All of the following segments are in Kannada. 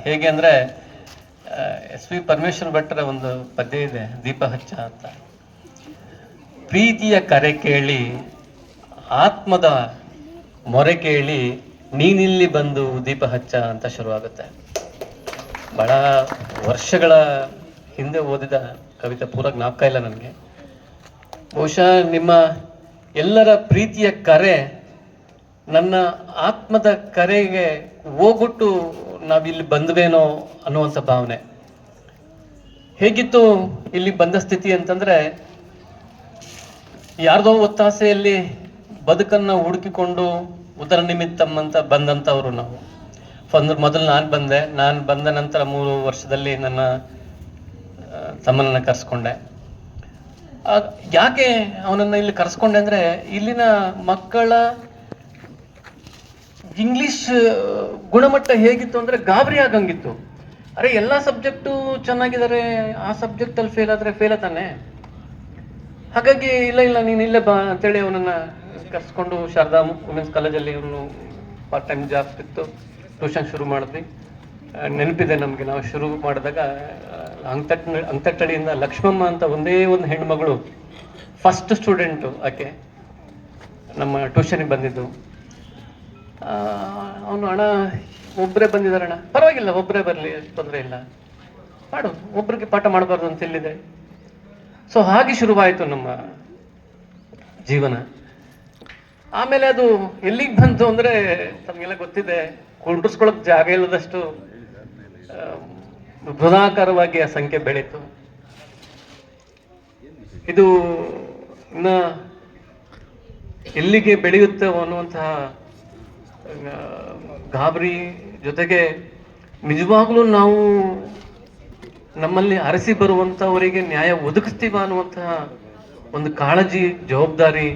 ಹೇಗೆ ಅಂದರೆ ಎಸ್ ವಿ ಪರಮೇಶ್ವರ್ ಭಟ್ರ ಒಂದು ಪದ್ಯ ಇದೆ, ದೀಪ ಹಚ್ಚ ಅಂತ. ಪ್ರೀತಿಯ ಕರೆ ಕೇಳಿ ಆತ್ಮದ ಮೊರೆ ಕೇಳಿ ನೀನಿಲ್ಲಿ ಬಂದು ದೀಪ ಹಚ್ಚ ಅಂತ ಶುರುವಾಗುತ್ತೆ. ಬಹಳ ವರ್ಷಗಳ ಹಿಂದೆ ಓದಿದ ಕವಿತೆ, ಪೂರ ಜ್ಞಾಪಕ ಇಲ್ಲ ನನಗೆ. ಬಹುಶಃ ನಿಮ್ಮ ಎಲ್ಲರ ಪ್ರೀತಿಯ ಕರೆ ನನ್ನ ಆತ್ಮದ ಕರೆಗೆ ಹೋಗ್ಬಿಟ್ಟು ನಾವಿಲ್ಲಿ ಬಂದ್ವೇನೋ ಅನ್ನುವಂಥ ಭಾವನೆ. ಹೇಗಿತ್ತು ಇಲ್ಲಿ ಬಂದ ಸ್ಥಿತಿ ಅಂತಂದ್ರೆ, ಯಾರ್ದೋ ಒತ್ತಾಸೆಯಲ್ಲಿ ಬದುಕನ್ನು ಹುಡುಕಿಕೊಂಡು ಉದರ ನಿಮಿತ್ತಂ ಅಂತ ಬಂದಂಥವ್ರು ನಾವು. ಮೊದಲು ನಾನು ಬಂದ ನಂತರ 3 ವರ್ಷದಲ್ಲಿ ನನ್ನ ತಮ್ಮನನ್ನ ಕರೆಸ್ಕೊಂಡೆ. ಯಾಕೆ ಅವನನ್ನ ಇಲ್ಲಿ ಕರೆಸ್ಕೊಂಡೆ ಅಂದ್ರೆ, ಇಲ್ಲಿನ ಮಕ್ಕಳ ಇಂಗ್ಲಿಷ್ ಗುಣಮಟ್ಟ ಹೇಗಿತ್ತು ಅಂದ್ರೆ ಗಾಬರಿ ಆಗಂಗಿತ್ತು. ಅರೆ ಎಲ್ಲ ಸಬ್ಜೆಕ್ಟು ಚೆನ್ನಾಗಿದ್ದಾರೆ, ಆ ಸಬ್ಜೆಕ್ಟಲ್ಲಿ ಫೇಲ್ ಆದರೆ ಫೇಲ ತಾನೆ. ಹಾಗಾಗಿ ಇಲ್ಲ ನೀನು ಇಲ್ಲೇ ಬಾ ಅಂತೇಳಿ ಅವನನ್ನು ಕರೆಸ್ಕೊಂಡು ಶಾರದಾ ವುಮೆನ್ಸ್ ಕಾಲೇಜಲ್ಲಿ ಅವನು ಪಾರ್ಟ್ ಟೈಮ್ ಜಾಬ್ ಸಿಕ್ತು, ಟ್ಯೂಷನ್ ಶುರು ಮಾಡಿದ್ವಿ. ನೆನಪಿದೆ ನಮಗೆ, ನಾವು ಶುರು ಮಾಡಿದಾಗ ಅಂಕತಟ್ಟಡಿಯಿಂದ ಲಕ್ಷ್ಮಮ್ಮ ಅಂತ ಒಂದೇ ಒಂದು ಹೆಣ್ಮಗಳು, ಫಸ್ಟ್ ಸ್ಟೂಡೆಂಟು ಆಕೆ, ನಮ್ಮ ಟ್ಯೂಷನಿಗೆ ಬಂದಿದ್ದು. ಅವನು ಅಣ್ಣ ಒಬ್ಬರೇ ಬಂದಿದ್ದಾರಣ್ಣ, ಪರವಾಗಿಲ್ಲ ಒಬ್ಬರೇ ಬರಲಿ, ತೊಂದರೆ ಇಲ್ಲ, ಮಾಡು, ಒಬ್ರಿಗೆ ಪಾಠ ಮಾಡಬಾರ್ದು ಅಂತ ಎಲ್ಲಿದೆ. ಸೊ ಹಾಗೆ ಶುರುವಾಯಿತು ನಮ್ಮ ಜೀವನ. ಆಮೇಲೆ ಅದು ಎಲ್ಲಿಗೆ ಬಂತು ಅಂದ್ರೆ, ತಮಗೆಲ್ಲ ಗೊತ್ತಿದೆ, ಕುಂಡ್ರಿಸ್ಕೊಳಕ್ ಜಾಗ ಇಲ್ಲದಷ್ಟು ಬೃಹದಾಕಾರವಾಗಿ ಆ ಸಂಖ್ಯೆ ಬೆಳೀತು. ಇದು ಇನ್ನ ಎಲ್ಲಿಗೆ ಬೆಳೆಯುತ್ತೆ ಅನ್ನುವಂತಹ ಗಾಬರಿ ಜೊತೆಗೆ ನಿಜವಾಗ್ಲೂ ನಾವು ನಮ್ಮಲ್ಲಿ ಅರಸಿ ಬರುವಂಥವರಿಗೆ ನ್ಯಾಯ ಒದಗಿಸ್ತೀವ ಅನ್ನುವಂತಹ ಒಂದು ಕಾಳಜಿ, ಜವಾಬ್ದಾರಿ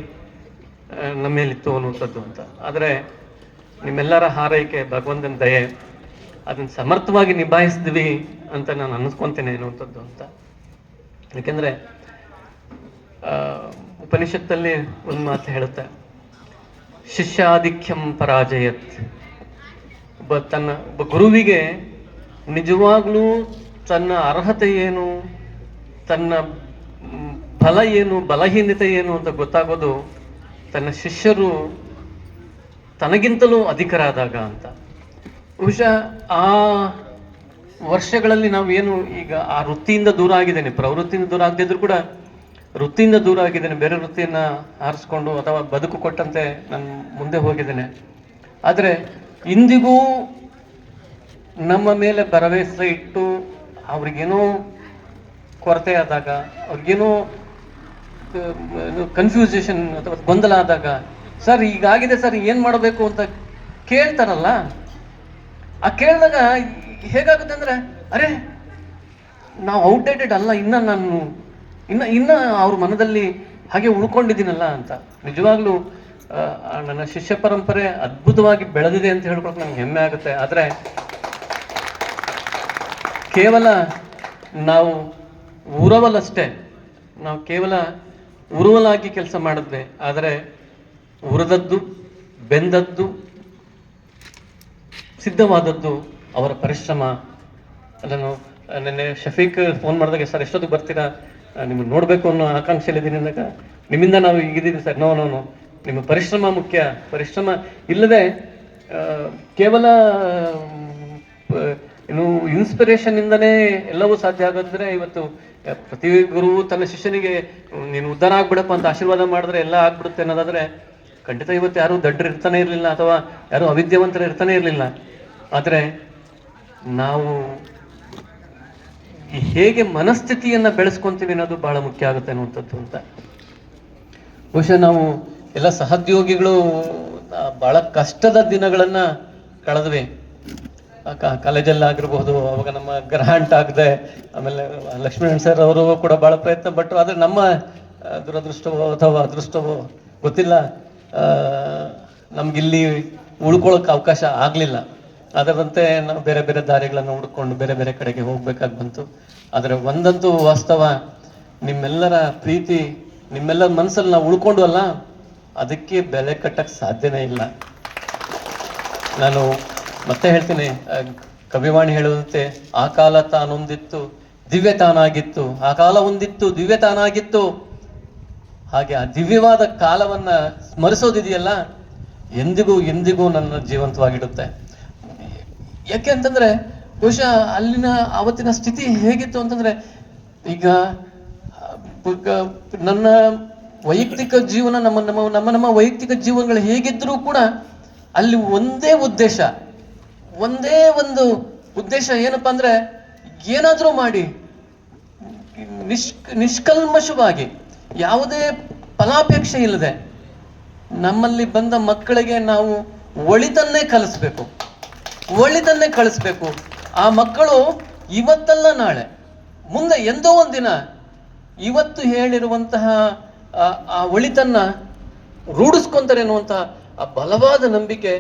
ನಮ್ಮ ಮೇಲಿತ್ತು ಅನ್ನುವಂಥದ್ದು ಅಂತ. ಆದರೆ ನಿಮ್ಮೆಲ್ಲರ ಹಾರೈಕೆ, ಭಗವಂತನ ದಯೆ, ಅದನ್ನು ಸಮರ್ಥವಾಗಿ ನಿಭಾಯಿಸಿದ್ವಿ ಅಂತ ನಾನು ಅನ್ನಿಸ್ಕೊತೇನೆ ಅನ್ನುವಂಥದ್ದು ಅಂತ. ಯಾಕೆಂದರೆ ಉಪನಿಷತ್ತಲ್ಲಿ ಒಂದು ಮಾತು ಹೇಳುತ್ತೆ, ಶಿಷ್ಯಾಧಿಕ್ಯಂ ಪರಾಜಯತ್. ಒಬ್ಬ ಗುರುವಿಗೆ ನಿಜವಾಗ್ಲೂ ತನ್ನ ಅರ್ಹತೆ ಏನು, ತನ್ನ ಫಲ ಏನು, ಬಲಹೀನತೆ ಏನು ಅಂತ ಗೊತ್ತಾಗೋದು ತನ್ನ ಶಿಷ್ಯರು ತನಗಿಂತಲೂ ಅಧಿಕರಾದಾಗ ಅಂತ. ಬಹುಶಃ ಆ ವರ್ಷಗಳಲ್ಲಿ ನಾವು ಏನು ಈಗ ಆ ವೃತ್ತಿಯಿಂದ ದೂರ ಆಗಿದ್ದೇನೆ, ಪ್ರವೃತ್ತಿಯಿಂದ ದೂರ ಆಗದಿದ್ರು ಕೂಡ ವೃತ್ತಿಯಿಂದ ದೂರ ಆಗಿದ್ದೇನೆ, ಬೇರೆ ವೃತ್ತಿಯನ್ನು ಆರಿಸ್ಕೊಂಡು ಅಥವಾ ಬದುಕು ಕೊಟ್ಟಂತೆ ನಾನು ಮುಂದೆ ಹೋಗಿದ್ದೇನೆ. ಆದರೆ ಇಂದಿಗೂ ನಮ್ಮ ಮೇಲೆ ಭರವಸೆ ಇಟ್ಟು ಅವ್ರಿಗೇನೋ ಕೊರತೆ ಆದಾಗ, ಅವ್ರಿಗೇನೋ ಕನ್ಫ್ಯೂಷನ್ ಅಥವಾ ಗೊಂದಲ ಆದಾಗ, ಸರ್ ಹೀಗಾಗಿದೆ ಸರ್ ಏನು ಮಾಡಬೇಕು ಅಂತ ಕೇಳ್ತಾರಲ್ಲ, ಆ ಕೇಳಿದಾಗ ಹೇಗಾಗುತ್ತೆ ಅಂದರೆ, ಅರೆ ನಾವು ಔಟ್ಡೇಟೆಡ್ ಅಲ್ಲ, ಇನ್ನ ಅವ್ರ ಮನದಲ್ಲಿ ಹಾಗೆ ಉಳ್ಕೊಂಡಿದ್ದೀನಲ್ಲ ಅಂತ. ನಿಜವಾಗ್ಲೂ ನನ್ನ ಶಿಷ್ಯ ಪರಂಪರೆ ಅದ್ಭುತವಾಗಿ ಬೆಳೆದಿದೆ ಅಂತ ಹೇಳ್ಕೊಳಕ್ಕೆ ನನಗೆ ಹೆಮ್ಮೆ ಆಗುತ್ತೆ. ಆದರೆ ಕೇವಲ ನಾವು ಉರವಲಷ್ಟೇ, ನಾವು ಕೇವಲ ಉರುವಲಾಗಿ ಕೆಲಸ ಮಾಡಿದ್ವಿ. ಆದರೆ ಉರಿದದ್ದು, ಬೆಂದದ್ದು, ಸಿದ್ಧವಾದದ್ದು ಅವರ ಪರಿಶ್ರಮ. ಅದನ್ನು ನೆನ್ನೆ ಶಫೀಕ್ ಫೋನ್ ಮಾಡಿದಾಗ, ಸರ್ ಎಷ್ಟೊತ್ತಿಗೆ ಬರ್ತೀರಾ, ನಿಮ್ಮನ್ನು ನೋಡಬೇಕು ಅನ್ನೋ ಆಕಾಂಕ್ಷೆಯಲ್ಲಿದ್ದೀನಿ ಅಂದಾಗ, ನಿಮ್ಮಿಂದ ನಾವು ಈಗಿದ್ದೀವಿ ಸರ್. ನೋ ನಿಮ್ಮ ಪರಿಶ್ರಮ ಮುಖ್ಯ. ಪರಿಶ್ರಮ ಇಲ್ಲದೆ ಕೇವಲ ಇನ್ನು ಇನ್ಸ್ಪಿರೇಷನ್ ಇಂದನೇ ಎಲ್ಲವೂ ಸಾಧ್ಯ ಆಗೋದ್ರೆ, ಇವತ್ತು ಪ್ರತಿ ಗುರು ತನ್ನ ಶಿಷ್ಯನಿಗೆ ನೀನು ಉದ್ಧಾರ ಆಗ್ಬಿಡಪ್ಪ ಅಂತ ಆಶೀರ್ವಾದ ಮಾಡಿದ್ರೆ ಎಲ್ಲ ಆಗ್ಬಿಡುತ್ತೆ ಅನ್ನೋದಾದ್ರೆ, ಖಂಡಿತ ಇವತ್ತು ಯಾರು ದಡ್ಡರು ಇರ್ತಾನೆ ಇರಲಿಲ್ಲ, ಅಥವಾ ಯಾರು ಅವಿದ್ಯಾವಂತರು ಇರ್ತಾನೆ ಇರಲಿಲ್ಲ. ಆದರೆ ನಾವು ಹೇಗೆ ಮನಸ್ಥಿತಿಯನ್ನ ಬೆಳೆಸ್ಕೊಂತೀವಿ ಅನ್ನೋದು ಬಹಳ ಮುಖ್ಯ ಆಗುತ್ತೆ ಅನ್ನುವಂಥದ್ದು ಅಂತ. ಬಹುಶಃ ನಾವು ಎಲ್ಲ ಸಹೋದ್ಯೋಗಿಗಳು ಬಹಳ ಕಷ್ಟದ ದಿನಗಳನ್ನ ಕಳೆದ್ವಿ. ಕಾಲೇಜಲ್ಲಿ ಆಗಿರ್ಬೋದು, ಅವಾಗ ನಮ್ಮ ಗ್ರಾಂಟ್ ಆಗದೆ, ಆಮೇಲೆ ಲಕ್ಷ್ಮೀನಾರಾಯಣ ಸರ್ ಅವರು ಕೂಡ ಬಹಳ ಪ್ರಯತ್ನ ಪಟ್ಟರು. ಆದರೆ ನಮ್ಮ ದುರದೃಷ್ಟವೋ ಅಥವಾ ಅದೃಷ್ಟವೋ ಗೊತ್ತಿಲ್ಲ, ನಮ್ಗಿಲ್ಲಿ ಉಳ್ಕೊಳ್ಳೋಕೆ ಅವಕಾಶ ಆಗಲಿಲ್ಲ. ಅದರಂತೆ ನಾವು ಬೇರೆ ಬೇರೆ ದಾರಿಗಳನ್ನು ಹುಡ್ಕೊಂಡು ಬೇರೆ ಬೇರೆ ಕಡೆಗೆ ಹೋಗ್ಬೇಕಾಗಿ ಬಂತು. ಆದರೆ ಒಂದಂತೂ ವಾಸ್ತವ, ನಿಮ್ಮೆಲ್ಲರ ಪ್ರೀತಿ, ನಿಮ್ಮೆಲ್ಲರ ಮನಸ್ಸಲ್ಲಿ ನಾವು ಉಳ್ಕೊಂಡು ಅಲ್ಲ, ಅದಕ್ಕೆ ಬೆಲೆ ಕಟ್ಟಕ್ಕೆ ಸಾಧ್ಯನೇ ಇಲ್ಲ. ನಾನು ಮತ್ತೆ ಹೇಳ್ತೀನಿ, ಕವಿವಾಣಿ ಹೇಳುವಂತೆ ಆ ಕಾಲ ತಾನೊಂದಿತ್ತು ದಿವ್ಯ ತಾನಾಗಿತ್ತು, ಆ ಕಾಲ ಒಂದಿತ್ತು ದಿವ್ಯ ತಾನಾಗಿತ್ತು. ಹಾಗೆ ಆ ದಿವ್ಯವಾದ ಕಾಲವನ್ನ ಸ್ಮರಿಸೋದಿದೆಯಲ್ಲ, ಎಂದಿಗೂ ಎಂದಿಗೂ ನನ್ನ ಜೀವಂತವಾಗಿಡುತ್ತೆ. ಯಾಕೆ ಅಂತಂದ್ರೆ ಬಹುಶಃ ಅಲ್ಲಿನ ಆವತ್ತಿನ ಸ್ಥಿತಿ ಹೇಗಿತ್ತು ಅಂತಂದ್ರೆ, ಈಗ ನನ್ನ ವೈಯಕ್ತಿಕ ಜೀವನ, ನಮ್ಮ ನಮ್ಮ ನಮ್ಮ ನಮ್ಮ ವೈಯಕ್ತಿಕ ಜೀವನಗಳು ಹೇಗಿದ್ರೂ ಕೂಡ ಅಲ್ಲಿ ಒಂದೇ ಒಂದು ಉದ್ದೇಶ ಏನಪ್ಪಾ ಅಂದ್ರೆ, ಏನಾದ್ರೂ ಮಾಡಿ ನಿಷ್ಕಲ್ಮಶವಾಗಿ ಯಾವುದೇ ಫಲಾಪೇಕ್ಷೆ ಇಲ್ಲದೆ ನಮ್ಮಲ್ಲಿ ಬಂದ ಮಕ್ಕಳಿಗೆ ನಾವು ಒಳಿತನ್ನೇ ಕಲಿಸ್ಬೇಕು. ಆ ಮಕ್ಕಳು ಇವತ್ತಲ್ಲ ನಾಳೆ, ಮುಂದೆ ಎಂದೋ ಒಂದಿನ ಇವತ್ತು ಹೇಳಿರುವಂತಹ ಆ ಒಳಿತನ್ನ ರೂಢಿಸ್ಕೊಂತಾರೆ ಅನ್ನುವಂತಹ ಆ ಬಲವಾದ ನಂಬಿಕೆ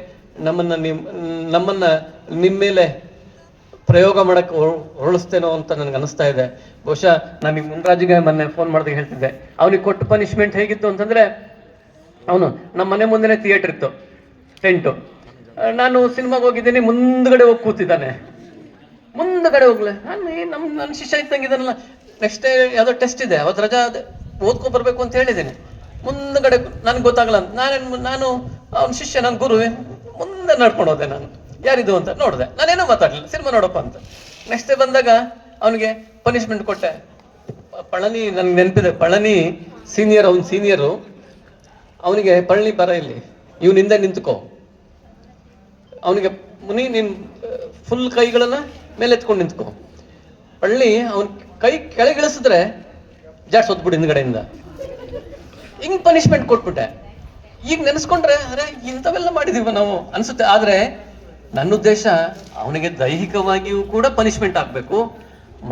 ನಮ್ಮನ್ನ ನಿಮ್ಮ ಮೇಲೆ ಪ್ರಯೋಗ ಮಾಡಕ್ಕೆ ಹೊರಳಿಸ್ತೇನೋ ಅಂತ ನನಗೆ ಅನಿಸ್ತಾ ಇದೆ. ಬಹುಶಃ ನಾನು ಈ ಮುನ್ರಾಜಿಗೆ ಮೊನ್ನೆ ಫೋನ್ ಮಾಡಿದಾಗ ಹೇಳ್ತಿದ್ದೆ, ಅವನಿಗೆ ಕೊಟ್ಟ ಪನಿಷ್ಮೆಂಟ್ ಹೇಗಿತ್ತು ಅಂತಂದ್ರೆ, ಅವನು ನಮ್ಮ ಮನೆ ಮುಂದೆನೆ ಥಿಯೇಟರ್ ಇತ್ತು, ಟೆಂಟು. ನಾನು ಸಿನಿಮಾಗೆ ಹೋಗಿದ್ದೀನಿ, ಮುಂದ್ಗಡೆ ಹೋಗಿ ಕೂತಿದ್ದಾನೆ. ಮುಂದ್ಗಡೆ ಹೋಗ್ಲೆ, ನನ್ನ ಶಿಷ್ಯ ಇದ್ದಂಗಿದ್ದಾನಲ್ಲ, ನೆಕ್ಸ್ಟ್ ಡೇ ಯಾವುದೋ ಟೆಸ್ಟ್ ಇದೆ, ಅವತ್ತು ರಜಾ ಓದ್ಕೊ ಬರ್ಬೇಕು ಅಂತ ಹೇಳಿದ್ದೀನಿ. ಮುಂದ್ಗಡೆ ನನ್ಗೆ ಗೊತ್ತಾಗಲ್ಲ ಅಂತ ನಾನು ಅವನ ಶಿಷ್ಯ, ನನ್ನ ಗುರುವೆ, ಮುಂದೆ ನಡ್ಕೊಂಡು ಹೋದೆ. ನಾನು ಯಾರಿದು ಅಂತ ನೋಡಿದೆ, ನಾನೇನೋ ಮಾತಾಡ್ಲಿಲ್ಲ, ಸಿನಿಮಾ ನೋಡಪ್ಪ ಅಂತ. ನೆಕ್ಸ್ಟ್ ಡೇ ಬಂದಾಗ ಅವನಿಗೆ ಪನಿಷ್ಮೆಂಟ್ ಕೊಟ್ಟೆ. ಪಳನಿ, ನನ್ಗೆ ನೆನಪಿದೆ, ಪಳನಿ ಸೀನಿಯರ್, ಅವನ ಸೀನಿಯರು. ಅವನಿಗೆ ಪಳನಿ ಬರ ಇಲ್ಲಿ, ಇವನ ಹಿಂದೆ ನಿಂತ್ಕೋ. ಅವನಿಗೆ ಮುನಿ, ನೀನ್ ಫುಲ್ ಕೈಗಳನ್ನ ಮೇಲೆ ಎತ್ಕೊಂಡು ನಿಂತ್ಕೋ. ಪಳ್ಳಿ ಅವನ್ ಕೈ ಕೆಳಗಿಳಿಸಿದ್ರೆ ಜಾಡ್ಸೋದ್ಬಿಡು ಹಿಂದ್ಗಡೆಯಿಂದ. ಹಿಂಗ್ ಪನಿಷ್ಮೆಂಟ್ ಕೊಟ್ಬಿಟ್ಟೆ. ಈಗ ನೆನೆಸ್ಕೊಂಡ್ರೆ ಅರೆ ಇಂಥವೆಲ್ಲ ಮಾಡಿದೀವ ನಾವು ಅನ್ಸುತ್ತೆ. ಆದ್ರೆ ನನ್ನ ಉದ್ದೇಶ ಅವನಿಗೆ ದೈಹಿಕವಾಗಿಯೂ ಕೂಡ ಪನಿಷ್ಮೆಂಟ್ ಆಗ್ಬೇಕು,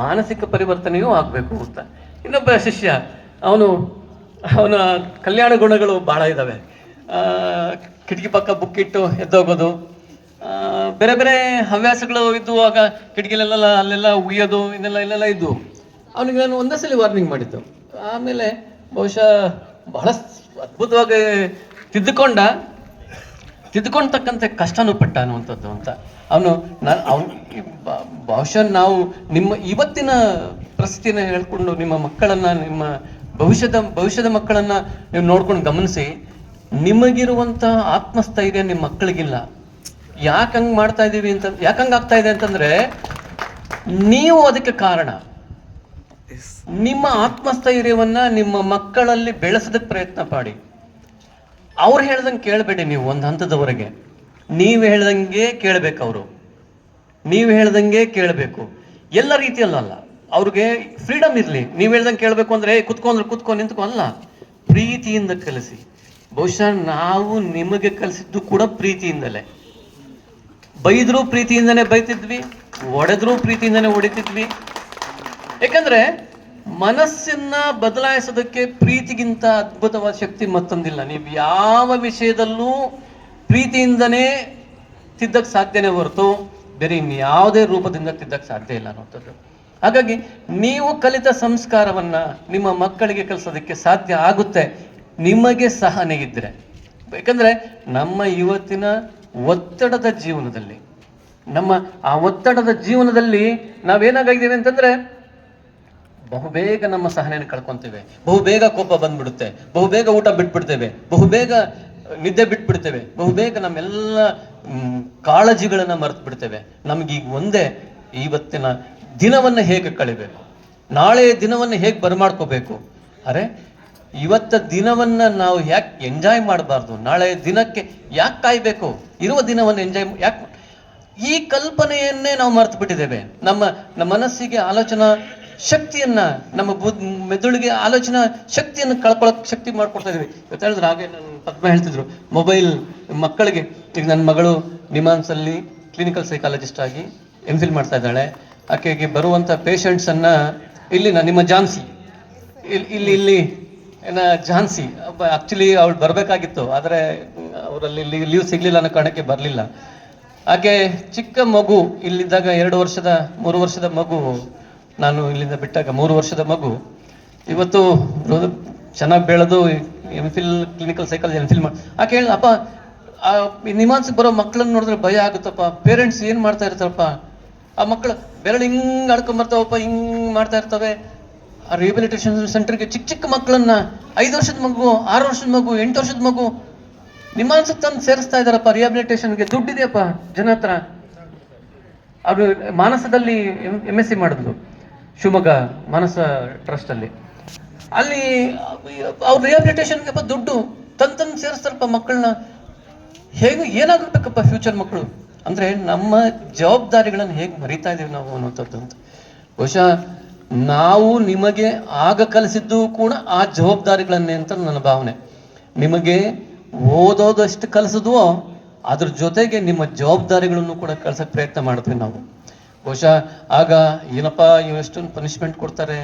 ಮಾನಸಿಕ ಪರಿವರ್ತನೆಯೂ ಆಗ್ಬೇಕು ಅಂತ. ಇನ್ನೊಬ್ಬ ಶಿಷ್ಯ, ಅವನ ಕಲ್ಯಾಣ ಗುಣಗಳು ಬಹಳ ಇದ್ದಾವೆ. ಕಿಟಕಿ ಪಕ್ಕ ಬುಕ್ ಇಟ್ಟು ಎದ್ದೋಗೋದು, ಬೇರೆ ಬೇರೆ ಹವ್ಯಾಸಗಳು ಇದ್ದು. ಆಗ ಕಿಟಕಿಲೆಲ್ಲ ಅಲ್ಲೆಲ್ಲ ಉಯ್ಯೋದು, ಇಲ್ಲೆಲ್ಲ ಇದ್ದು. ಅವನಿಗೆ ನಾನು ಒಂದೇ ಸಲ ವಾರ್ನಿಂಗ್ ಮಾಡಿದ್ದು. ಆಮೇಲೆ ಬಹುಶಃ ಬಹಳ ಅದ್ಭುತವಾಗಿ ತಿದ್ದುಕೊಂಡ್ತಕ್ಕಂಥ ಕಷ್ಟನೂ ಪಟ್ಟ ಅನ್ನುವಂಥದ್ದು ಅಂತ. ಅವನು ಬಹುಶಃ ನಾವು ನಿಮ್ಮ ಇವತ್ತಿನ ಪರಿಸ್ಥಿತಿನ ಹೇಳ್ಕೊಂಡು ನಿಮ್ಮ ಮಕ್ಕಳನ್ನ, ನಿಮ್ಮ ಭವಿಷ್ಯದ ಮಕ್ಕಳನ್ನ ನೀವು ನೋಡ್ಕೊಂಡು ಗಮನಿಸಿ. ನಿಮಗಿರುವಂತ ಆತ್ಮಸ್ಥೈರ್ಯ ನಿಮ್ಮ ಮಕ್ಕಳಿಗಿಲ್ಲ. ಯಾಕಂಗ್ ಮಾಡ್ತಾ ಇದೀವಿ ಅಂತ, ಯಾಕಂಗ್ ಆಗ್ತಾ ಇದೆ ಅಂತಂದ್ರೆ, ನೀವು ಅದಕ್ಕೆ ಕಾರಣ. ನಿಮ್ಮ ಆತ್ಮಸ್ಥೈರ್ಯವನ್ನ ನಿಮ್ಮ ಮಕ್ಕಳಲ್ಲಿ ಬೆಳೆಸೋದಕ್ಕೆ ಪ್ರಯತ್ನ ಪಡಿ. ಅವ್ರು ಹೇಳ್ದಂಗೆ ಕೇಳಬೇಡಿ. ನೀವು ಒಂದು ಹಂತದವರೆಗೆ ನೀವು ಹೇಳ್ದಂಗೆ ಕೇಳಬೇಕು. ನೀವು ಹೇಳ್ದಂಗೆ ಕೇಳಬೇಕು. ಎಲ್ಲ ರೀತಿಯಲ್ಲ, ಅವ್ರಿಗೆ ಫ್ರೀಡಮ್ ಇರಲಿ. ನೀವು ಹೇಳ್ದಂಗೆ ಕೇಳಬೇಕು ಅಂದ್ರೆ ಕುತ್ಕೊಂಡು ನಿಂತ್ಕೊ ಅಲ್ಲ, ಪ್ರೀತಿಯಿಂದ ಕಲಿಸಿ. ಬಹುಶಃ ನಾವು ನಿಮಗೆ ಕಲಿಸಿದ್ದು ಕೂಡ ಪ್ರೀತಿಯಿಂದಲೇ. ಬೈದ್ರೂ ಪ್ರೀತಿಯಿಂದನೇ ಬೈತಿದ್ವಿ, ಒಡೆದ್ರೂ ಪ್ರೀತಿಯಿಂದನೇ ಹೊಡಿತಿದ್ವಿ. ಯಾಕಂದ್ರೆ ಮನಸ್ಸನ್ನ ಬದಲಾಯಿಸೋದಕ್ಕೆ ಪ್ರೀತಿಗಿಂತ ಅದ್ಭುತವಾದ ಶಕ್ತಿ ಮತ್ತೊಂದಿಲ್ಲ. ನೀವು ಯಾವ ವಿಷಯದಲ್ಲೂ ಪ್ರೀತಿಯಿಂದನೇ ತಿದ್ದಕ್ ಸಾಧ್ಯನೇ ಹೊರತು ಬೇರೆ ಇನ್ಯಾವುದೇ ರೂಪದಿಂದ ತಿದ್ದಕ್ ಸಾಧ್ಯ ಇಲ್ಲ ಅನ್ನೋಂಥದ್ದು. ಹಾಗಾಗಿ ನೀವು ಕಲಿತ ಸಂಸ್ಕಾರವನ್ನ ನಿಮ್ಮ ಮಕ್ಕಳಿಗೆ ಕಲಿಸೋದಕ್ಕೆ ಸಾಧ್ಯ ಆಗುತ್ತೆ, ನಿಮಗೆ ಸಹನೆ ಇದ್ರೆ. ಯಾಕಂದ್ರೆ ನಮ್ಮ ಇವತ್ತಿನ ಒತ್ತಡದ ಜೀವನದಲ್ಲಿ ನಾವೇನಾಗಿದ್ದೇವೆ ಅಂತಂದ್ರೆ, ಬಹುಬೇಗ ನಮ್ಮ ಸಹನೆಯನ್ನು ಕಳ್ಕೊಂತೇವೆ, ಬಹುಬೇಗ ಕೋಪ ಬಂದ್ಬಿಡುತ್ತೆ, ಬಹುಬೇಗ ಊಟ ಬಿಟ್ಬಿಡ್ತೇವೆ, ಬಹುಬೇಗ ನಿದ್ದೆ ಬಿಟ್ಬಿಡ್ತೇವೆ, ಬಹುಬೇಗ ನಮ್ಮೆಲ್ಲ ಕಾಳಜಿಗಳನ್ನ ಮರೆತು ಬಿಡ್ತೇವೆ. ನಮ್ಗೀಗ ಒಂದೇ, ಇವತ್ತಿನ ದಿನವನ್ನ ಹೇಗೆ ಕಳಿಬೇಕು, ನಾಳೆಯ ದಿನವನ್ನ ಹೇಗೆ ಬರಮಾಡ್ಕೋಬೇಕು. ಅರೆ ಇವತ್ತ ದಿನವನ್ನ ನಾವು ಯಾಕೆ ಎಂಜಾಯ್ ಮಾಡಬಾರ್ದು? ನಾಳೆ ದಿನಕ್ಕೆ ಯಾಕೆ ಕಾಯ್ಬೇಕು? ಇರುವ ದಿನವನ್ನು ಎಂಜಾಯ್ ಯಾಕೆ? ಈ ಕಲ್ಪನೆಯನ್ನೇ ನಾವು ಮರೆತು ಬಿಟ್ಟಿದ್ದೇವೆ. ನಮ್ಮ ಮನಸ್ಸಿಗೆ ಆಲೋಚನಾ ಶಕ್ತಿಯನ್ನ, ನಮ್ಮ ಮೆದುಳಿಗೆ ಆಲೋಚನಾ ಶಕ್ತಿಯನ್ನು ಕಳ್ಕೊಳಕ್ ಶಕ್ತಿ ಮಾಡ್ಕೊಡ್ತಾ ಇದೀವಿ. ಇವತ್ತು ಹೇಳಿದ್ರು, ಹಾಗೆ ನನ್ನ ಪದ್ಮ ಹೇಳ್ತಿದ್ರು, ಮೊಬೈಲ್ ಮಕ್ಕಳಿಗೆ. ಈಗ ನನ್ನ ಮಗಳು ನಿಮಾನ್ಸ್ ಅಲ್ಲಿ ಕ್ಲಿನಿಕಲ್ ಸೈಕಾಲಜಿಸ್ಟ್ ಆಗಿ MPhil ಮಾಡ್ತಾ ಇದ್ದಾಳೆ. ಆಕೆಗೆ ಬರುವಂತ ಪೇಷಂಟ್ಸ್ ಅನ್ನ ನಿಮ್ಮ ಝಾನ್ಸಿ ಇಲ್ಲಿ ಝಾನ್ಸಿ ಆಕ್ಚುಲಿ ಅವಳು ಬರ್ಬೇಕಾಗಿತ್ತು, ಆದ್ರೆ ಅವರಲ್ಲಿ ಲೀವ್ ಸಿಗ್ಲಿಲ್ಲ ಅನ್ನೋ ಕಾರಣಕ್ಕೆ ಬರ್ಲಿಲ್ಲ. ಆಕೆ ಚಿಕ್ಕ ಮಗು, ಇಲ್ಲಿದ್ದಾಗ 3 ವರ್ಷದ ಮಗು, ನಾನು ಇಲ್ಲಿಂದ ಬಿಟ್ಟಾಗ 3 ವರ್ಷದ ಮಗು, ಇವತ್ತು ಚೆನ್ನಾಗಿ ಬೆಳೆದು MPhil ಕ್ಲಿನಿಕಲ್ ಸೈಕಾಲಜಿ MPhil ಆಕೆ ಹೇಳ, ಅಪ್ಪ ನಿಮಾನ್ಸ್ಗೆ ಬರೋ ಮಕ್ಕಳನ್ನ ನೋಡಿದ್ರೆ ಭಯ ಆಗುತ್ತಪ್ಪ, ಪೇರೆಂಟ್ಸ್ ಏನ್ ಮಾಡ್ತಾ ಇರ್ತಾರಪ್ಪ, ಆ ಮಕ್ಕಳು ಬೆರಳು ಹಿಂಗೆ ಆಡ್ಕೊಂಬರ್ತಾವಪ್ಪ, ಹಿಂಗೆ ಮಾಡ್ತಾ ಇರ್ತವೆ. ಆ ರಿಹಬಿಲಿಟೇಷನ್ ಸೆಂಟರ್ಗೆ ಚಿಕ್ಕ ಚಿಕ್ಕ ಮಕ್ಕಳನ್ನ 5 ವರ್ಷದ ಮಗು, 6 ವರ್ಷದ ಮಗು, 8 ವರ್ಷದ ಮಗು ನಿಮ್ಮಾನ್ಸ ತಂದು ಸೇರಿಸ್ತಾ ಇದಾರಪ್ಪ ರಿಹಬಿಲಿಟೇಷನ್ಗೆ. ದುಡ್ಡಿದೆಯಪ್ಪ ಜನ ಹತ್ರ. ಅವರು ಮಾನಸದಲ್ಲಿ MSc ಮಾಡಿದ್ಲು, ಶಿವಮೊಗ್ಗ ಮಾನಸ ಟ್ರಸ್ಟ್ ಅಲ್ಲಿ. ಅಲ್ಲಿ ಅವ್ರು ರಿಹಬಿಲಿಟೇಷನ್ಗೆ ದುಡ್ಡು ತಂದು ಸೇರಿಸ್ತಾರಪ್ಪ ಮಕ್ಕಳನ್ನ. ಹೇಗೆ ಏನಾಗಬೇಕಪ್ಪ ಫ್ಯೂಚರ್ ಮಕ್ಕಳು ಅಂದ್ರೆ ನಮ್ಮ ಜವಾಬ್ದಾರಿಗಳನ್ನು ಹೇಗೆ ಮರಿತಾ ಇದೀವಿ ನಾವು ಅನ್ನೋಂಥದ್ದು ಅಂತ. ಬಹುಶಃ ನಾವು ನಿಮಗೆ ಆಗ ಕಲಿಸಿದ್ದು ಕೂಡ ಆ ಜವಾಬ್ದಾರಿಗಳನ್ನೇ ಅಂತ ನನ್ನ ಭಾವನೆ. ನಿಮಗೆ ಓದೋದಷ್ಟು ಕಲಿಸಿದ್ವೋ ಅದ್ರ ಜೊತೆಗೆ ನಿಮ್ಮ ಜವಾಬ್ದಾರಿಗಳನ್ನು ಕೂಡ ಕಳ್ಸಕ್ಕೆ ಪ್ರಯತ್ನ ಮಾಡಿದ್ವಿ ನಾವು. ಬಹುಶಃ ಆಗ ಏನಪ್ಪ ಇವೆಷ್ಟೊಂದು ಪನಿಷ್ಮೆಂಟ್ ಕೊಡ್ತಾರೆ,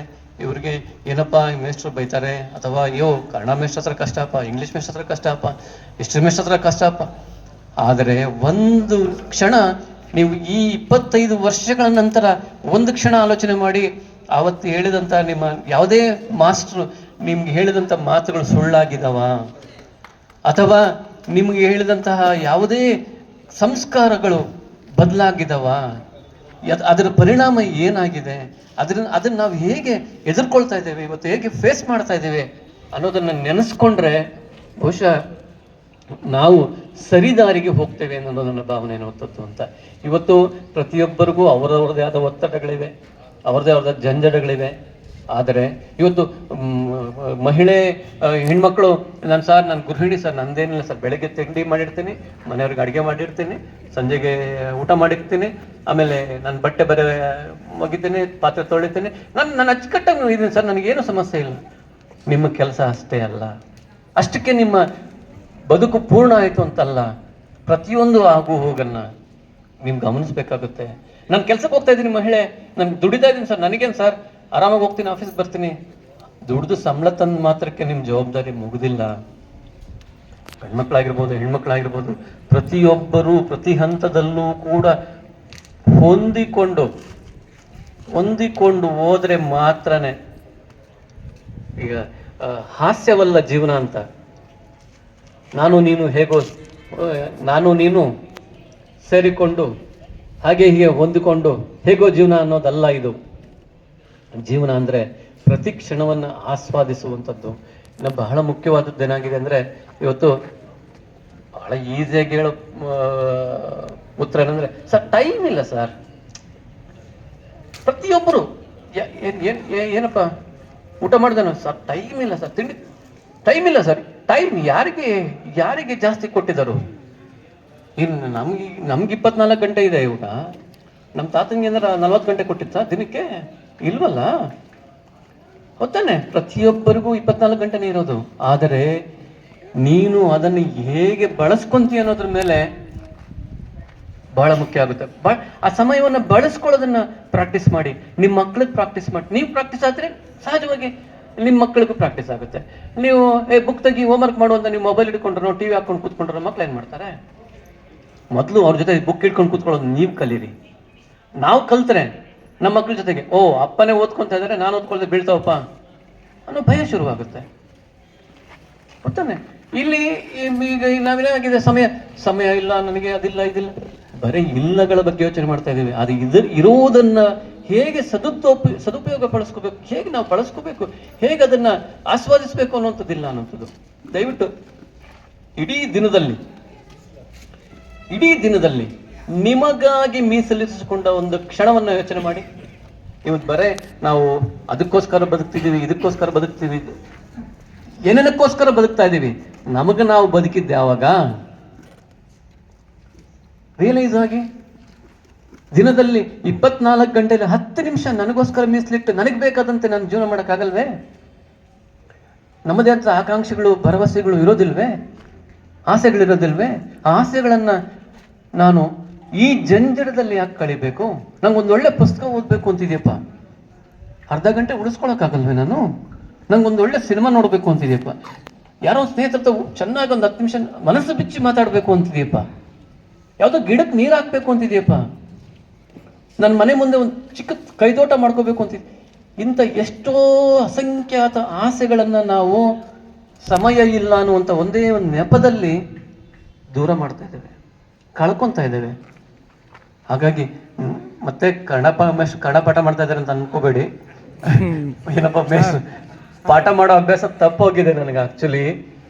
ಇವ್ರಿಗೆ ಏನಪ್ಪ ಮೇಷ್ಟ್ರು ಬೈತಾರೆ, ಅಥವಾ ಅಯ್ಯೋ ಕನ್ನಡ ಮೇಷ್ಟ್ರ ಹತ್ರ ಕಷ್ಟಪ್ಪ, ಇಂಗ್ಲೀಷ್ ಮೇಷ್ಟ್ರ ಹತ್ರ ಕಷ್ಟಪ್ಪ, ಹಿಸ್ಟ್ರಿ ಮೇಷ್ಟ್ರ ಹತ್ರ ಕಷ್ಟಪ್ಪ. ಆದರೆ ಒಂದು ಕ್ಷಣ ನೀವು ಈ 25 ವರ್ಷಗಳ ನಂತರ ಒಂದು ಕ್ಷಣ ಆಲೋಚನೆ ಮಾಡಿ, ಆವತ್ತು ಹೇಳಿದಂಥ ನಿಮ್ಮ ಯಾವುದೇ ಮಾಸ್ಟ್ರು ನಿಮ್ಗೆ ಹೇಳಿದಂಥ ಮಾತುಗಳು ಸುಳ್ಳಾಗಿದ್ದಾವ, ಅಥವಾ ನಿಮ್ಗೆ ಹೇಳಿದಂತಹ ಯಾವುದೇ ಸಂಸ್ಕಾರಗಳು ಬದಲಾಗಿದ್ದಾವ, ಅದರ ಪರಿಣಾಮ ಏನಾಗಿದೆ, ಅದನ್ನ ನಾವು ಹೇಗೆ ಎದುರ್ಕೊಳ್ತಾ ಇದ್ದೇವೆ, ಇವತ್ತು ಹೇಗೆ ಫೇಸ್ ಮಾಡ್ತಾ ಇದ್ದೇವೆ ಅನ್ನೋದನ್ನ ನೆನೆಸ್ಕೊಂಡ್ರೆ ಬಹುಶಃ ನಾವು ಸರಿದಾರಿಗೆ ಹೋಗ್ತೇವೆ ಅನ್ನೋದು ನನ್ನ ಭಾವನೆ ಅನ್ನುವಂಥದ್ದು ಅಂತ. ಇವತ್ತು ಪ್ರತಿಯೊಬ್ಬರಿಗೂ ಅವರವರದೇ ಆದ ಒತ್ತಡಗಳಿವೆ, ಅವರದೇ ಆದ ಜಂಜಡಗಳಿವೆ. ಆದರೆ ಇವತ್ತು ಮಹಿಳೆ ಹೆಣ್ಮಕ್ಳು, ನಾನು ಗೃಹಿಣಿ ಸರ್, ನಂದೇನಿಲ್ಲ ಸರ್, ಬೆಳಗ್ಗೆ ತಿಂಡಿ ಮಾಡಿರ್ತೀನಿ, ಮನೆಯವ್ರಿಗೆ ಅಡುಗೆ ಮಾಡಿರ್ತೀನಿ, ಸಂಜೆಗೆ ಊಟ ಮಾಡಿರ್ತೀನಿ, ಆಮೇಲೆ ನಾನು ಬಟ್ಟೆ ಬರೆ ಒಗಿತೀನಿ, ಪಾತ್ರೆ ತೊಳಿತೀನಿ, ನಾನು ಅಚ್ಚುಕಟ್ಟಾಗಿ ಇದೀನಿ ಸರ್, ನನಗೇನು ಸಮಸ್ಯೆ ಇಲ್ಲ. ನಿಮ್ಮ ಕೆಲಸ ಅಷ್ಟೇ ಅಲ್ಲ, ಅಷ್ಟಕ್ಕೆ ನಿಮ್ಮ ಬದುಕು ಪೂರ್ಣ ಆಯಿತು ಅಂತಲ್ಲ. ಪ್ರತಿಯೊಂದು ಆಗು ಹೋಗನ್ನ ನೀವು ಗಮನಿಸ್ಬೇಕಾಗುತ್ತೆ. ನಾನು ಕೆಲ್ಸಕ್ಕೆ ಹೋಗ್ತಾ ಇದ್ದೀನಿ ಮಹಿಳೆ, ನಾನು ದುಡಿತಾ ಇದ್ದೀನಿ ಸರ್, ನನಗೇನು ಸರ್, ಆರಾಮಾಗಿ ಹೋಗ್ತೀನಿ, ಆಫೀಸ್ಗೆ ಬರ್ತೀನಿ. ದುಡ್ದು ಸಂಬಳ ತಂದ ಮಾತ್ರಕ್ಕೆ ನಿಮ್ಮ ಜವಾಬ್ದಾರಿ ಮುಗುದಿಲ್ಲ. ಗಂಡ್ಮಕ್ಳಾಗಿರ್ಬೋದು, ಹೆಣ್ಮಕ್ಳಾಗಿರ್ಬೋದು, ಪ್ರತಿಯೊಬ್ಬರು ಪ್ರತಿ ಹಂತದಲ್ಲೂ ಕೂಡ ಹೊಂದಿಕೊಂಡು ಹೋದ್ರೆ ಮಾತ್ರನೇ. ಈಗ ಹಾಸ್ಯವಲ್ಲ ಜೀವನ ಅಂತ, ನಾನು ನೀನು ಸೇರಿಕೊಂಡು ಹಾಗೆ ಹೀಗೆ ಹೊಂದಿಕೊಂಡು ಹೇಗೋ ಜೀವನ ಅನ್ನೋದಲ್ಲ ಇದು. ಜೀವನ ಅಂದ್ರೆ ಪ್ರತಿ ಕ್ಷಣವನ್ನು ಆಸ್ವಾದಿಸುವಂಥದ್ದು. ಇನ್ನು ಬಹಳ ಮುಖ್ಯವಾದದ್ದು ಏನಾಗಿದೆ ಅಂದ್ರೆ, ಇವತ್ತು ಬಹಳ ಈಸಿಯಾಗಿ ಹೇಳೋ ಉತ್ತರ ಏನಂದ್ರೆ, ಸರ್ ಟೈಮ್ ಇಲ್ಲ ಸರ್. ಪ್ರತಿಯೊಬ್ಬರು ಏನಪ್ಪ ಊಟ ಮಾಡಿದಾನ ಸರ್, ಟೈಮ್ ಇಲ್ಲ ಸರ್, ತಿಂಡಿ ಟೈಮ್ ಇಲ್ಲ ಸರ್. ಟೈಮ್ ಯಾರಿಗೆ ಜಾಸ್ತಿ ಕೊಟ್ಟಿದ್ದರು? ಇನ್ನು ನಮ್ಗೆ 24 ಗಂಟೆ ಇದೆ ಊಟ. ನಮ್ಮ ತಾತಂಗೆ ಏನಾರ 40 ಗಂಟೆ ಕೊಟ್ಟಿತ್ತ ದಿನಕ್ಕೆ? ಇಲ್ವಲ್ಲ, ಗೊತ್ತಾನೆ. ಪ್ರತಿಯೊಬ್ಬರಿಗೂ 24 ಗಂಟೆನೇ ಇರೋದು. ಆದರೆ ನೀನು ಅದನ್ನು ಹೇಗೆ ಬಳಸ್ಕೊಂತೀಯ ಅನ್ನೋದ್ರ ಮೇಲೆ ಬಹಳ ಮುಖ್ಯ ಆಗುತ್ತೆ. ಆ ಸಮಯವನ್ನು ಬಳಸ್ಕೊಳ್ಳೋದನ್ನ ಪ್ರಾಕ್ಟೀಸ್ ಮಾಡಿ, ನಿಮ್ಮ ಮಕ್ಕಳಿಗೆ ಪ್ರಾಕ್ಟೀಸ್ ಮಾಡಿ. ನೀವು ಪ್ರಾಕ್ಟೀಸ್ ಆದ್ರೆ ಸಹಜವಾಗಿ ನಿಮ್ಮ ಮಕ್ಕಳಿಗೂ ಪ್ರಾಕ್ಟೀಸ್ ಆಗುತ್ತೆ. ನೀವು ಬುಕ್ ತೆಗಿ, ಹೋಮ್ವರ್ಕ್ ಮಾಡುವಂತ ನೀವು ಮೊಬೈಲ್ ಹಿಡ್ಕೊಂಡ್ರು, ಟಿವಿ ಹಾಕೊಂಡು ಕೂತ್ಕೊಂಡ್ರು, ಮಕ್ಳು ಏನ್ ಮಾಡ್ತಾರೆ? ಮೊದಲು ಅವ್ರ ಜೊತೆ ಬುಕ್ ಹಿಡ್ಕೊಂಡು ಕೂತ್ಕೊಳ್ಳೋದು ನೀವು ಕಲೀರಿ. ನಾವು ಕಲ್ತ್ರೆ ನಮ್ಮ ಮಕ್ಳ ಜೊತೆಗೆ, ಓ ಅಪ್ಪನೇ ಓದ್ಕೊಂತ ಇದ್ದಾರೆ, ನಾನು ಓದ್ಕೊಳ್ದೆ ಬೀಳ್ತಾವಪ್ಪ ಅನ್ನೋ ಭಯ ಶುರುವಾಗುತ್ತೆ. ಗೊತ್ತಾನೆ. ಇಲ್ಲಿ ಈಗ ನಾವೇನಾಗಿದೆ, ಸಮಯ ಇಲ್ಲ ನನಗೆ, ಅದಿಲ್ಲ ಇದಿಲ್ಲ, ಬರೀ ಇಲ್ಲಗಳ ಬಗ್ಗೆ ಯೋಚನೆ ಮಾಡ್ತಾ ಇದ್ದೀವಿ. ಅದು ಇರೋದನ್ನ ಹೇಗೆ ಸದುಪಯೋಗ ಬಳಸ್ಕೋಬೇಕು, ಹೇಗೆ ನಾವು ಬಳಸ್ಕೋಬೇಕು, ಹೇಗೆ ಅದನ್ನ ಆಸ್ವಾದಿಸ್ಬೇಕು ಅನ್ನುವಂಥದ್ದಿಲ್ಲ ಅನ್ನೋಂಥದ್ದು. ದಯವಿಟ್ಟು ಇಡೀ ದಿನದಲ್ಲಿ ನಿಮಗಾಗಿ ಮೀಸಲಿರಿಸಿಕೊಂಡ ಒಂದು ಕ್ಷಣವನ್ನ ಯೋಚನೆ ಮಾಡಿ. ಇವತ್ತು ಬರೇ ನಾವು ಅದಕ್ಕೋಸ್ಕರ ಬದುಕ್ತಿದ್ದೀವಿ, ಇದಕ್ಕೋಸ್ಕರ ಬದುಕ್ತೀವಿ, ಏನೇನಕ್ಕೋಸ್ಕರ ಬದುಕ್ತಾ ಇದ್ದೀವಿ, ನಮಗೆ ನಾವು ಬದುಕಿದ್ದೆ ಯಾವಾಗ ರಿಯಲೈಸ್ ಆಗಿ. ದಿನದಲ್ಲಿ 24 ಗಂಟೆಯಲ್ಲಿ 10 ನಿಮಿಷ ನನಗೋಸ್ಕರ ಮೀಸಲಿಟ್ಟು ನನಗೆ ಬೇಕಾದಂತೆ ನಾನು ಜೀವನ ಮಾಡೋಕ್ಕಾಗಲ್ವೇ? ನಮ್ಮದೇ ಅಂತ ಆಕಾಂಕ್ಷೆಗಳು, ಭರವಸೆಗಳು ಇರೋದಿಲ್ವೇ? ಆಸೆಗಳಿರೋದಿಲ್ವೇ? ಆ ಆಸೆಗಳನ್ನ ನಾನು ಈ ಜಂಜಡದಲ್ಲಿ ಯಾಕೆ ಕಳಿಬೇಕು? ನಂಗೊಂದು ಒಳ್ಳೆ ಪುಸ್ತಕ ಓದ್ಬೇಕು ಅಂತಿದ್ಯಪ್ಪ, ಅರ್ಧ ಗಂಟೆ ಉಳಿಸ್ಕೊಳಕ್ಕಾಗಲ್ವೇ ನಾನು? ನಂಗೊಂದು ಒಳ್ಳೆ ಸಿನಿಮಾ ನೋಡ್ಬೇಕು ಅಂತಿದ್ಯಪ್ಪ, ಯಾರೋ ಸ್ನೇಹಿತರ ಚೆನ್ನಾಗಿ ಒಂದು 10 ನಿಮಿಷ ಮನಸ್ಸು ಬಿಚ್ಚಿ ಮಾತಾಡ್ಬೇಕು ಅಂತಿದ್ಯಪ್ಪ, ಯಾವುದೋ ಗಿಡಕ್ಕೆ ನೀರು ಹಾಕ್ಬೇಕು ಅಂತಿದ್ಯಪ್ಪ, ನನ್ನ ಮನೆ ಮುಂದೆ ಒಂದು ಚಿಕ್ಕ ಕೈದೋಟ ಮಾಡ್ಕೋಬೇಕು ಅಂತಿದ್ದೆ. ಇಂಥ ಎಷ್ಟೋ ಅಸಂಖ್ಯಾತ ಆಸೆಗಳನ್ನ ನಾವು ಸಮಯ ಇಲ್ಲ ಅನ್ನುವಂಥ ಒಂದೇ ಒಂದು ನೆಪದಲ್ಲಿ ದೂರ ಮಾಡ್ತಾ ಇದ್ದೇವೆ, ಕಳ್ಕೊತಾ ಇದ್ದೇವೆ. ಹಾಗಾಗಿ ಮತ್ತೆ ಕನ್ನಡ ಪಾಠ ಮಾಡ್ತಾ ಇದ್ದಾರೆ ಅಂತ ಅನ್ಕೋಬೇಡಿ. ಏನಪ್ಪ ಪಾಠ ಮಾಡೋ ಅಭ್ಯಾಸ ತಪ್ಪೋಗಿದೆ ನನಗೆ. ಆ್ಯಕ್ಚುಲಿ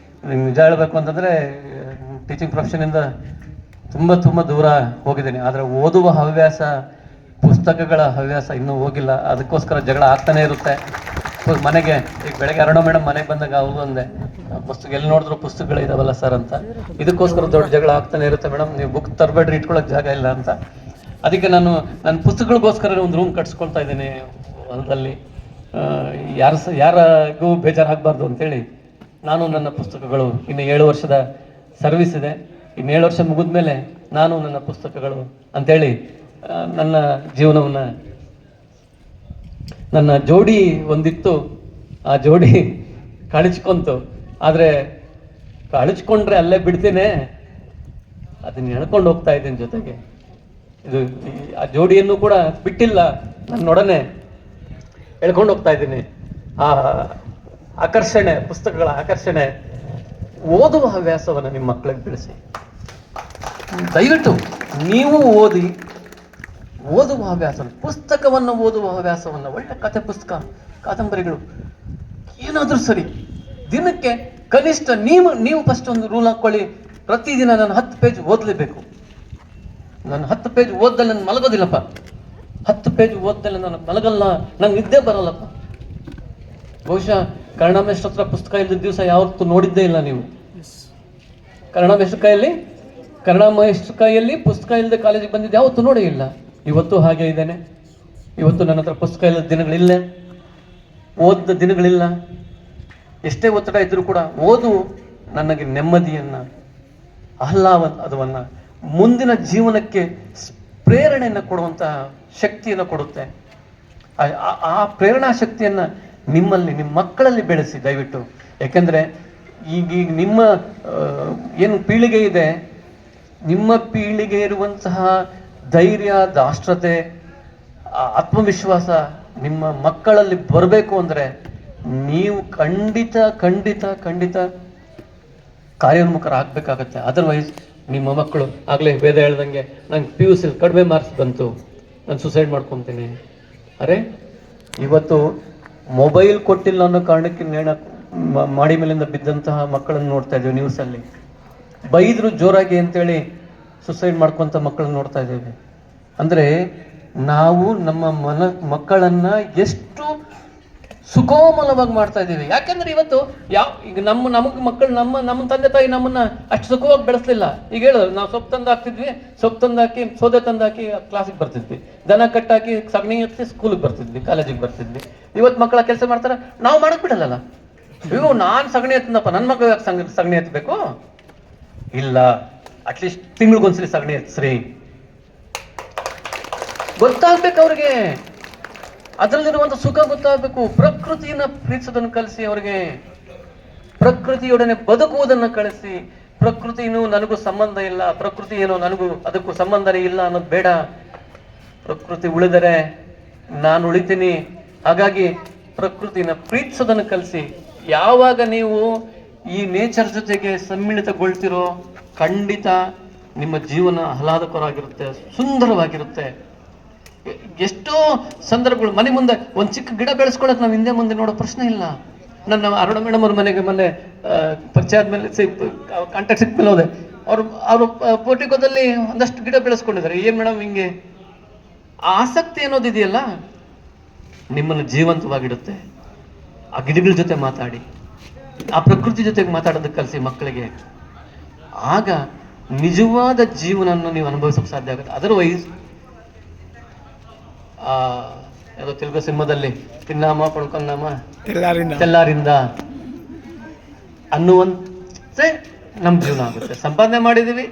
ನಿಜ ಹೇಳ್ಬೇಕು ಅಂತಂದರೆ ಟೀಚಿಂಗ್ ಪ್ರೊಫೆಷನಿಂದ ತುಂಬ ದೂರ ಹೋಗಿದ್ದೀನಿ. ಆದರೆ ಓದುವ ಹವ್ಯಾಸ, ಪುಸ್ತಕಗಳ ಹವ್ಯಾಸ ಇನ್ನೂ ಹೋಗಿಲ್ಲ. ಅದಕ್ಕೋಸ್ಕರ ಜಗಳ ಆಗ್ತಾನೆ ಇರುತ್ತೆ ಮನೆಗೆ. ಈಗ ಬೆಳಗ್ಗೆ ಅರುಣ ಮೇಡಮ್ ಮನೆಗೆ ಬಂದಾಗ ಅವರು ಅಂದೆ, ಪುಸ್ತಕ ಎಲ್ಲಿ ನೋಡಿದ್ರು ಪುಸ್ತಕಗಳು ಇದಾವಲ್ಲ ಸರ್ ಅಂತ. ಇದಕ್ಕೋಸ್ಕರ ದೊಡ್ಡ ಜಗಳ ಆಗ್ತಾನೆ ಇರುತ್ತೆ ಮೇಡಮ್, ನೀವು ಬುಕ್ ತರಬೇಡ್ರಿ, ಇಟ್ಕೊಳ್ಳೋಕೆ ಜಾಗ ಇಲ್ಲ ಅಂತ. ಅದಕ್ಕೆ ನನ್ನ ಪುಸ್ತಕಗಳಿಗೋಸ್ಕರ ಒಂದು ರೂಮ್ ಕಟ್ಸ್ಕೊಳ್ತಾ ಇದ್ದೀನಿ ಹೊಲದಲ್ಲಿ. ಯಾರಿಗೂ ಬೇಜಾರಾಗಬಾರ್ದು ಅಂತೇಳಿ ನಾನು ನನ್ನ ಪುಸ್ತಕಗಳು, ಇನ್ನು 7 ವರ್ಷದ ಸರ್ವಿಸ್ ಇದೆ, ಇನ್ನು 7 ವರ್ಷ ಮುಗಿದ್ಮೇಲೆ ನಾನು ನನ್ನ ಪುಸ್ತಕಗಳು ಅಂತೇಳಿ ನನ್ನ ಜೀವನವನ್ನು, ನನ್ನ ಜೋಡಿ ಒಂದಿತ್ತು, ಆ ಜೋಡಿ ಕಳಿಸ್ಕೊಂತು. ಆದರೆ ಕಳಿಸ್ಕೊಂಡ್ರೆ ಅಲ್ಲೇ ಬಿಡ್ತೇನೆ, ಅದನ್ನ ಎಳ್ಕೊಂಡು ಹೋಗ್ತಾ ಇದ್ದೀನಿ ಜೊತೆಗೆ. ಆ ಜೋಡಿಯನ್ನು ಕೂಡ ಬಿಟ್ಟಿಲ್ಲ, ನನ್ನೊಡನೆ ಎಳ್ಕೊಂಡು ಹೋಗ್ತಾ ಇದ್ದೀನಿ. ಆ ಆಕರ್ಷಣೆ, ಪುಸ್ತಕಗಳ ಆಕರ್ಷಣೆ, ಓದುವ ಹವ್ಯಾಸವನ್ನು ನಿಮ್ಮ ಮಕ್ಕಳಿಗೆ ಬೆಳೆಸಿ. ದಯವಿಟ್ಟು ನೀವು ಓದುವ ಹವ್ಯಾಸ, ಪುಸ್ತಕವನ್ನು ಓದುವ ಹವ್ಯಾಸವನ್ನು, ಒಳ್ಳೆ ಕಥೆ ಪುಸ್ತಕ, ಕಾದಂಬರಿಗಳು, ಏನಾದರೂ ಸರಿ, ದಿನಕ್ಕೆ ಕನಿಷ್ಠ ನೀವು ಫಸ್ಟ್ ಒಂದು ರೂಲ್ ಹಾಕ್ಕೊಳ್ಳಿ, ಪ್ರತಿದಿನ ನಾನು 10 ಪೇಜ್ ಓದಲೇಬೇಕು. ನಾನು 10 ಪೇಜ್ ಓದ್ದಲ್ಲ ನಾನು ಮಲಗೋದಿಲ್ಲಪ್ಪ, 10 ಪೇಜ್ ಓದ್ದಲ್ಲ ನಾನು ಮಲಗಲ್ಲ, ನಂಗೆ ನಿದ್ದೆ ಬರಲ್ಲಪ್ಪ. ಬಹುಶಃ ಕನ್ನಡ ಮೇಷ್ಟ್ರ ಹತ್ರ ಪುಸ್ತಕ ಇಲ್ಲದ ದಿವಸ ಯಾವತ್ತೂ ನೋಡಿದ್ದೇ ಇಲ್ಲ ನೀವು. ಕನ್ನಡ ಮೇಷ್ಟ್ರ ಕೈಯಲ್ಲಿ ಪುಸ್ತಕ ಇಲ್ಲದೆ ಕಾಲೇಜಿಗೆ ಬಂದಿದ್ದು ಯಾವತ್ತೂ ನೋಡೇ ಇಲ್ಲ. ಇವತ್ತು ಹಾಗೆ ಇದ್ದೇನೆ. ಇವತ್ತು ನನ್ನ ಹತ್ರ ಪುಸ್ತಕ ಇಲ್ಲದ ದಿನಗಳಿಲ್ಲ, ಓದಿದ ದಿನಗಳಿಲ್ಲ. ಎಷ್ಟೇ ಒತ್ತಡ ಇದ್ರೂ ಕೂಡ ಓದು ನನಗೆ ನೆಮ್ಮದಿಯನ್ನು, ಆಹ್ಲಾದವನ್ನು, ಮುಂದಿನ ಜೀವನಕ್ಕೆ ಪ್ರೇರಣೆಯನ್ನು ಕೊಡುವಂತಹ ಶಕ್ತಿಯನ್ನು ಕೊಡುತ್ತೆ. ಆ ಪ್ರೇರಣಾ ಶಕ್ತಿಯನ್ನು ನಿಮ್ಮ ಮಕ್ಕಳಲ್ಲಿ ಬೆಳೆಸಿ ದಯವಿಟ್ಟು. ಯಾಕೆಂದರೆ ಈಗ ನಿಮ್ಮ ಏನು ಪೀಳಿಗೆ ಇದೆ, ನಿಮ್ಮ ಪೀಳಿಗೆ ಇರುವಂತಹ ಧೈರ್ಯ, ದಾಷ್ಟ್ರತೆ, ಆತ್ಮವಿಶ್ವಾಸ ನಿಮ್ಮ ಮಕ್ಕಳಲ್ಲಿ ಬರಬೇಕು ಅಂದರೆ ನೀವು ಖಂಡಿತ ಕಾರ್ಯೋನ್ಮುಖರಾಗಬೇಕಾಗತ್ತೆ. ಅದರ್ವೈಸ್ ನಿಮ್ಮ ಮಕ್ಕಳು, ಆಗಲೇ ವೇದ ಹೇಳ್ದಂಗೆ, ನಂಗೆ PUC ಕಡಿಮೆ ಮಾರ್ಕ್ಸ್ ಬಂತು, ನಾನು ಸುಸೈಡ್ ಮಾಡ್ಕೊತೀನಿ. ಅರೆ, ಇವತ್ತು ಮೊಬೈಲ್ ಕೊಟ್ಟಿಲ್ಲ ಅನ್ನೋ ಕಾರಣಕ್ಕೆ ಮಾಡಿ ಮೇಲಿಂದ ಬಿದ್ದಂತಹ ಮಕ್ಕಳನ್ನು ನೋಡ್ತಾ ಇದ್ದೀವಿ ನ್ಯೂಸಲ್ಲಿ. ಬೈದ್ರು ಜೋರಾಗಿ ಅಂತೇಳಿ ಸುಸೈಡ್ ಮಾಡ್ಕೊಂತ ಮಕ್ಕಳನ್ನು ನೋಡ್ತಾ ಇದ್ದೇವೆ. ಅಂದರೆ ನಾವು ನಮ್ಮ ಮಕ್ಕಳನ್ನು ಎಷ್ಟು ಸುಕೋಮಲವಾಗಿ ಮಾಡ್ತಾ ಇದ್ದೀವಿ. ಯಾಕೆಂದ್ರೆ ಇವತ್ತು ಈಗ ನಮಗೆ ಮಕ್ಕಳು, ನಮ್ಮ ತಂದೆ ತಾಯಿ ನಮ್ಮನ್ನ ಅಷ್ಟು ಸುಖವಾಗಿ ಬೆಳೆಸಲಿಲ್ಲ. ಈಗ ಹೇಳೋದು, ನಾವು ಸೊಪ್ಪು ತಂದು ಹಾಕ್ತಿದ್ವಿ, ಸೊಪ್ಪು ತಂದಾಕಿ, ಸೌದೆ ತಂದಾಕಿ ಕ್ಲಾಸಿಗೆ ಬರ್ತಿದ್ವಿ, ದನ ಕಟ್ಟಾಕಿ ಸಗಣಿ ಎತ್ತಿ ಸ್ಕೂಲಿಗೆ ಬರ್ತಿದ್ವಿ, ಕಾಲೇಜಿಗೆ ಬರ್ತಿದ್ವಿ. ಇವತ್ತು ಮಕ್ಕಳ ಕೆಲಸ ಮಾಡ್ತಾರೆ, ನಾವು ಮಾಡಕ್ ಬಿಡಲ್ಲ. ಇವು ನಾನು ಸಗಣಿ ಎತ್ತನಪ್ಪ, ನನ್ನ ಮಕ್ಕಳು ಯಾಕೆ ಸಗಣಿ ಎತ್ತಬೇಕು? ಇಲ್ಲ, ಅಟ್ಲೀಸ್ಟ್ ತಿಂಗಳಿಗೊಂದ್ಸಲಿ ಸಗಣಿ ಎತ್ತಿಸ್ರಿ. ಗೊತ್ತಾಗ್ಬೇಕು ಅವ್ರಿಗೆ, ಅದರಲ್ಲಿರುವಂಥ ಸುಖ ಗೊತ್ತಾಗಬೇಕು. ಪ್ರಕೃತಿಯನ್ನ ಪ್ರೀತಿಸೋದನ್ನು ಕಲಿಸಿ ಅವರಿಗೆ, ಪ್ರಕೃತಿಯೊಡನೆ ಬದುಕುವುದನ್ನು ಕಳಿಸಿ. ಪ್ರಕೃತಿನೂ ನನಗೂ ಸಂಬಂಧ ಇಲ್ಲ, ಪ್ರಕೃತಿ ಏನೋ ನನಗೂ ಅದಕ್ಕೂ ಸಂಬಂಧನೇ ಇಲ್ಲ ಅನ್ನೋದು ಬೇಡ. ಪ್ರಕೃತಿ ಉಳಿದರೆ ನಾನು ಉಳಿತೀನಿ. ಹಾಗಾಗಿ ಪ್ರಕೃತಿನ ಪ್ರೀತಿಸೋದನ್ನು ಕಲಿಸಿ. ಯಾವಾಗ ನೀವು ಈ ನೇಚರ್ ಜೊತೆಗೆ ಸಮ್ಮಿಳಿತಗೊಳ್ತಿರೋ, ಖಂಡಿತ ನಿಮ್ಮ ಜೀವನ ಆಹ್ಲಾದಕರವಾಗಿರುತ್ತೆ, ಸುಂದರವಾಗಿರುತ್ತೆ. ಎಷ್ಟೋ ಸಂದರ್ಭಗಳು, ಮನೆ ಮುಂದೆ ಒಂದು ಚಿಕ್ಕ ಗಿಡ ಬೆಳೆಸ್ಕೊಳ್ಳೋಕೆ ನಾವು ಹಿಂದೆ ಮುಂದೆ ನೋಡೋ ಪ್ರಶ್ನೆ ಇಲ್ಲ. ನನ್ನ ಅರುಣ ಮೇಡಮ್ ಅವ್ರ ಮನೆಗೆ ಮೊನ್ನೆ ಪರಿಚಯ ಆದ್ಮೇಲೆ ಕಾಂಟ್ಯಾಕ್ಟ್ ಸಿಕ್ಕ ಮೇಲೆ ಹೋದೆ. ಅವರು ಪೋರ್ಟಿಕೋದಲ್ಲಿ ಒಂದಷ್ಟು ಗಿಡ ಬೆಳೆಸ್ಕೊಂಡಿದ್ದಾರೆ. ಏನ್ ಮೇಡಮ್ ಹಿಂಗೆ? ಆಸಕ್ತಿ ಅನ್ನೋದಿದೆಯಲ್ಲ, ನಿಮ್ಮನ್ನು ಜೀವಂತವಾಗಿಡುತ್ತೆ. ಆ ಗಿಡಗಳ ಜೊತೆ ಮಾತಾಡಿ, ಆ ಪ್ರಕೃತಿ ಜೊತೆಗೆ ಮಾತಾಡೋದಕ್ಕೆ ಕಲಿಸಿ ಮಕ್ಕಳಿಗೆ. ಆಗ ನಿಜವಾದ ಜೀವನವನ್ನು ನೀವು ಅನುಭವಿಸೋಕೆ ಸಾಧ್ಯ ಆಗುತ್ತೆ. ಅದರ್ವೈಸ್ ಯಾವುದೋ ತೆಲುಗು ಸಿನಿಮಾದಲ್ಲಿ ತಿನ್ನಾಮ ಪಡ್ಕೊಂಡಾಮ ತೆಲ್ಲಾರಿಂದ ಅನ್ನುವಂತೆ ನಮ್ಮ ಜೀವನ ಆಗುತ್ತೆ. ಸಂಪಾದನೆ ಮಾಡಿದೀವಿ,